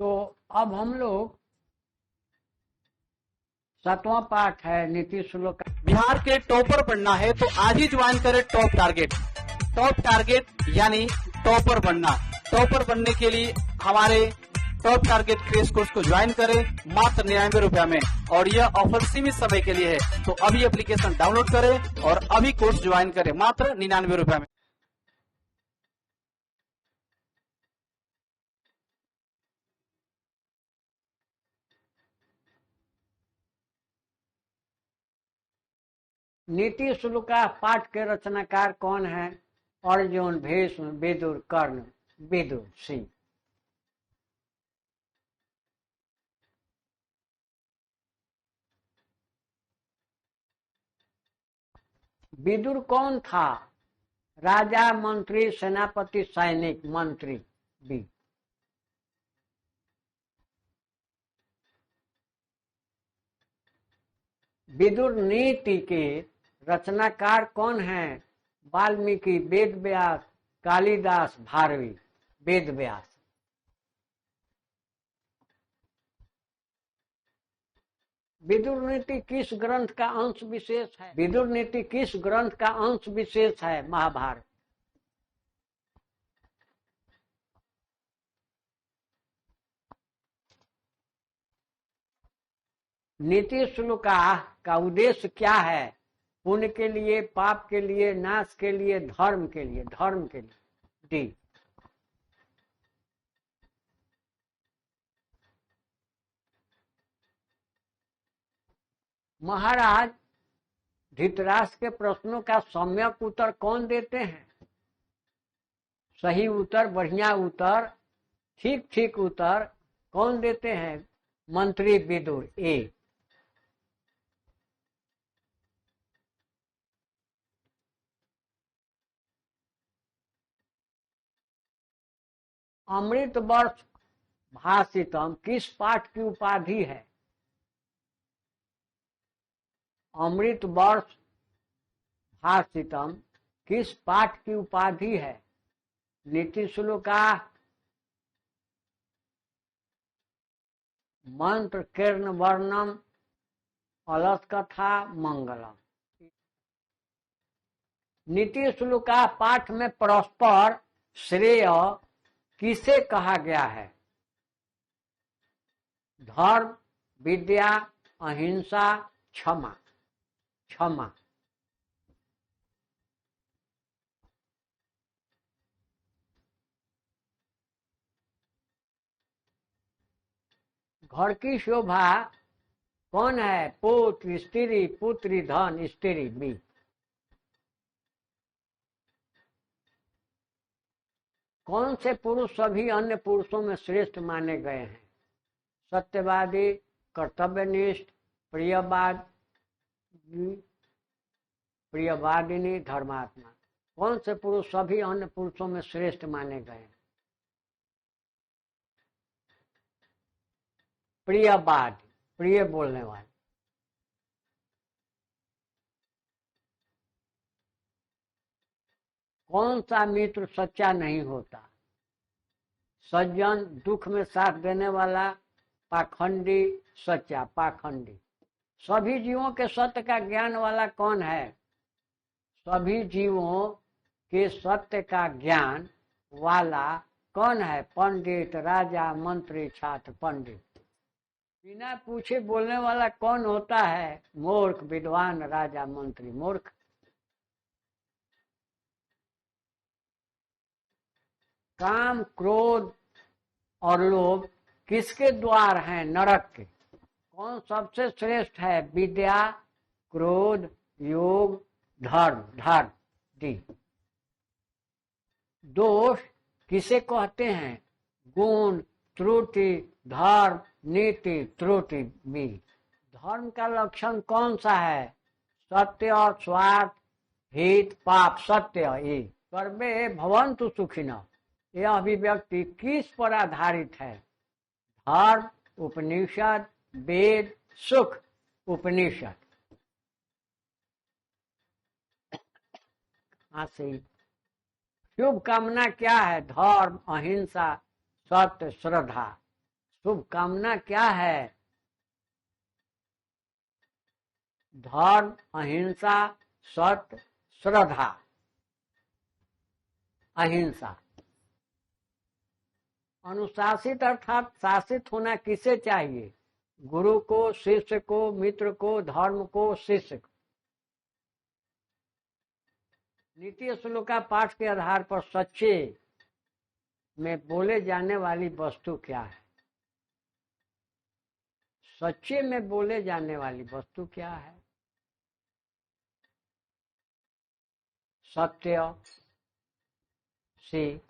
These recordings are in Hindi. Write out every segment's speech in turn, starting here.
तो अब हम लोग 7वां पाठ है नीति श्लोक का। बिहार के टॉपर बनना है तो आज ही ज्वाइन करें टॉप टारगेट। टॉप टारगेट यानी टॉपर बनना। टॉपर बनने के लिए हमारे टॉप टारगेट क्रेश कोर्स को ज्वाइन करें मात्र 99 रुपया में, और यह ऑफर सीमित समय के लिए है। तो अभी एप्लीकेशन डाउनलोड करें और अभी कोर्स ज्वाइन करें मात्र 99 रुपया में। नीति श्लोक का पाठ के रचनाकार कौन है? अर्जुन, भीष्म, विदुर, कर्ण, विदुर सिंह। विदुर कौन था? राजा, मंत्री, सेनापति, सैनिक, मंत्री भी। विदुर नीति के रचनाकार कौन है? वाल्मीकि, वेद व्यास, कालिदास, भारवी। वेद व्यास। विदुर नीति किस ग्रंथ का अंश विशेष है? विदुर नीति किस ग्रंथ का अंश विशेष है? महाभारत। नीति श्लोक का उद्देश्य क्या है? पुण्य के लिए, पाप के लिए, नाश के लिए, धर्म के लिए। धर्म के लिए। डी। महाराज धृतराष्ट्र के प्रश्नों का सम्यक उत्तर कौन देते हैं? सही उत्तर, बढ़िया उत्तर, ठीक ठीक उत्तर कौन देते हैं? मंत्री विदुर। ए। अमृत वर्ष भाषितम किस पाठ की उपाधि है? अमृत वर्ष भाषितम किस पाठ की उपाधि है? नीति श्लोक का मंत्र कीर्ण वर्णम, अलस कथा, मंगलम। नीति श्लोक का पाठ में परस्पर श्रेय किसे कहा गया है? धर्म, विद्या, अहिंसा, क्षमा। क्षमा। घर की शोभा कौन है? पुत्र, स्त्री, पुत्री, धन, स्त्री। बी। कौन से पुरुष सभी अन्य पुरुषों में श्रेष्ठ माने गए हैं? सत्यवादी, कर्तव्यनिष्ठ, प्रियवादिनी, धर्मात्मा। कौन से पुरुष सभी अन्य पुरुषों में श्रेष्ठ माने गए हैं? प्रियवादी, प्रिय बोलने वाले। कौन सा मित्र सच्चा नहीं होता? सज्जन, दुख में साथ देने वाला, पाखंडी, सच्चा, पाखंडी। सभी जीवों के सत्य का ज्ञान वाला कौन है? सभी जीवों के सत्य का ज्ञान वाला कौन है? पंडित, राजा, मंत्री, छात्र। पंडित। बिना पूछे बोलने वाला कौन होता है? मूर्ख, विद्वान, राजा, मंत्री। मूर्ख। काम, क्रोध और लोभ किसके द्वार हैं? नरक के। कौन सबसे श्रेष्ठ है? विद्या, क्रोध, योग, धर्म। धर्म। डी। दोष किसे कहते हैं? गुण, त्रुटि, धर्म, नीति, त्रुटि। बी। धर्म का लक्षण कौन सा है? सत्य, स्वार्थ, हित, पाप। सत्य। ए। सर्वे भवन्तु सुखिनः यह अभिव्यक्ति किस पर आधारित है? धर्म, उपनिषद, वेद, सुख। उपनिषद। शुभ कामना क्या है? धर्म, अहिंसा, सत्य, श्रद्धा। शुभ कामना क्या है? धर्म, अहिंसा, सत्य, श्रद्धा। अहिंसा। अनुशासित अर्थात शासित होना किसे चाहिए? गुरु को, शिष्य को, मित्र को, धर्म को, शिष्य को। नीति श्लोका पाठ के आधार पर सच्चे में बोले जाने वाली वस्तु क्या है? सच्चे में बोले जाने वाली वस्तु क्या है? सत्य से।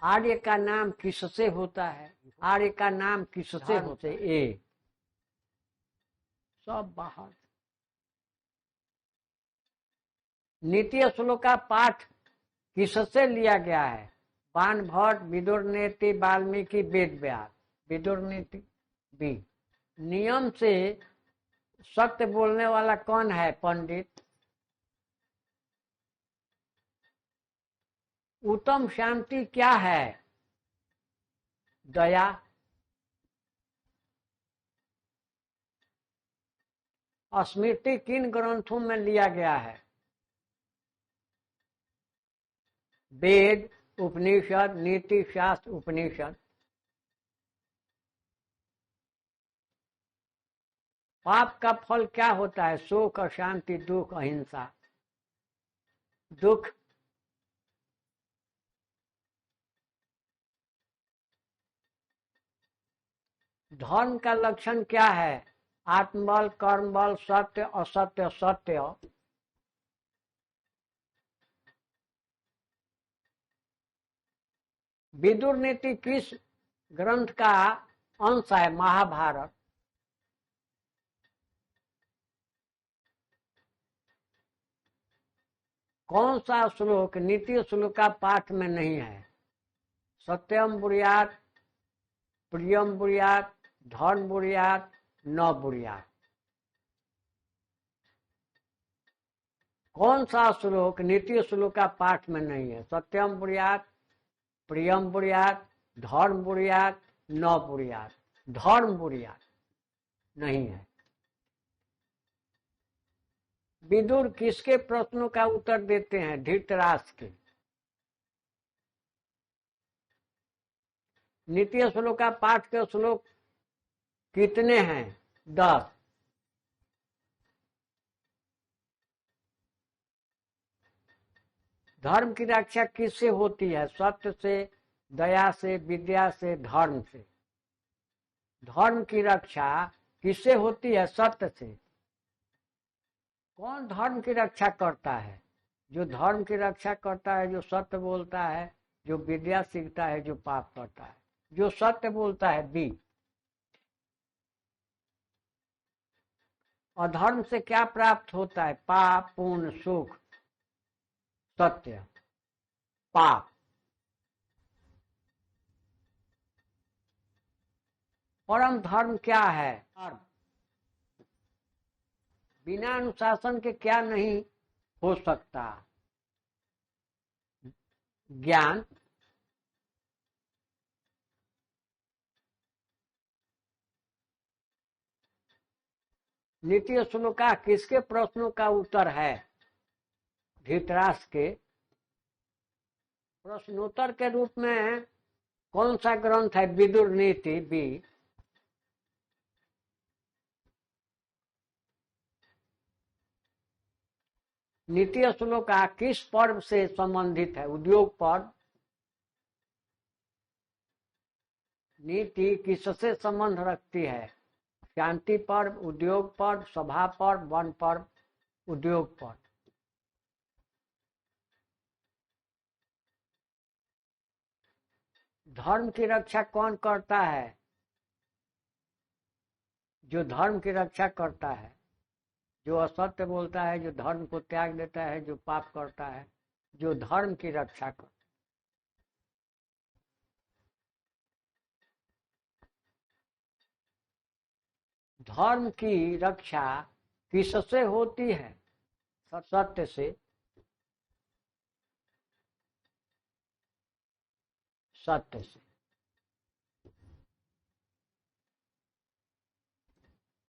आर्य का नाम किससे होता है? आर्य का नाम किससे होते? ए सब बाहर। नीति श्लोक का पाठ किससे लिया गया है? बाण भट्ट, विदुर नीति, वाल्मीकि, वेद व्यास। विदुर नीति बी। नियम से सत्य बोलने वाला कौन है? पंडित। उत्तम शांति क्या है? दया। स्मृति किन ग्रंथों में लिया गया है? वेद, उपनिषद, नीति शास्त्र, उपनिषद। पाप का फल क्या होता है? शोक, अशांति, दुख, अहिंसा। दुख। धर्म का लक्षण क्या है? आत्मबल, कर्मबल, सत्य, असत्य, सत्य। विदुर नीति किस ग्रंथ का अंश है? महाभारत। कौन सा श्लोक नीति श्लोक का पाठ में नहीं है? सत्यम बुर्यात, प्रियम बुर्यात, धर्म बुर्यात, न बुर्यात। कौन सा श्लोक नीति श्लोक का पाठ में नहीं है? सत्यम बुर्यात, प्रियम बुर्यात, धर्म बुर्यात, न बुर्यात। धर्म बुर्यात नहीं है। विदुर किसके प्रश्नों का उत्तर देते हैं? धृतराष्ट्र के। नीति श्लोक का पाठ के श्लोक कितने हैं? 10। धर्म की रक्षा किससे होती है? सत्य से, दया से, विद्या से, धर्म से। धर्म की रक्षा किससे होती है? सत्य से। कौन धर्म की रक्षा करता है? जो धर्म की रक्षा करता है, जो सत्य बोलता है, जो विद्या सीखता है, जो पाप करता है। जो सत्य बोलता है बी। अधर्म से क्या प्राप्त होता है? पाप, पुण्य, सुख। सत्य। पाप। परम धर्म क्या है? बिना अनुशासन के क्या नहीं हो सकता? ज्ञान। नीति श्लोक का किसके प्रश्नों का उत्तर है? धृतराष्ट्र के। प्रश्नोत्तर के रूप में कौन सा ग्रंथ है? विदुर नीति बी। नीति श्लोक का किस पर्व से संबंधित है? उद्योग पर्व। नीति किससे संबंध रखती है? शांति पर्व, उद्योग पर्व, सभा पर्व, वन पर्व, उद्योग पर्व। धर्म की रक्षा कौन करता है? जो धर्म की रक्षा करता है, जो असत्य बोलता है, जो धर्म को त्याग देता है, जो पाप करता है, जो धर्म की रक्षा करता है। धर्म की रक्षा किससे होती है? सत्य से। सत्य से।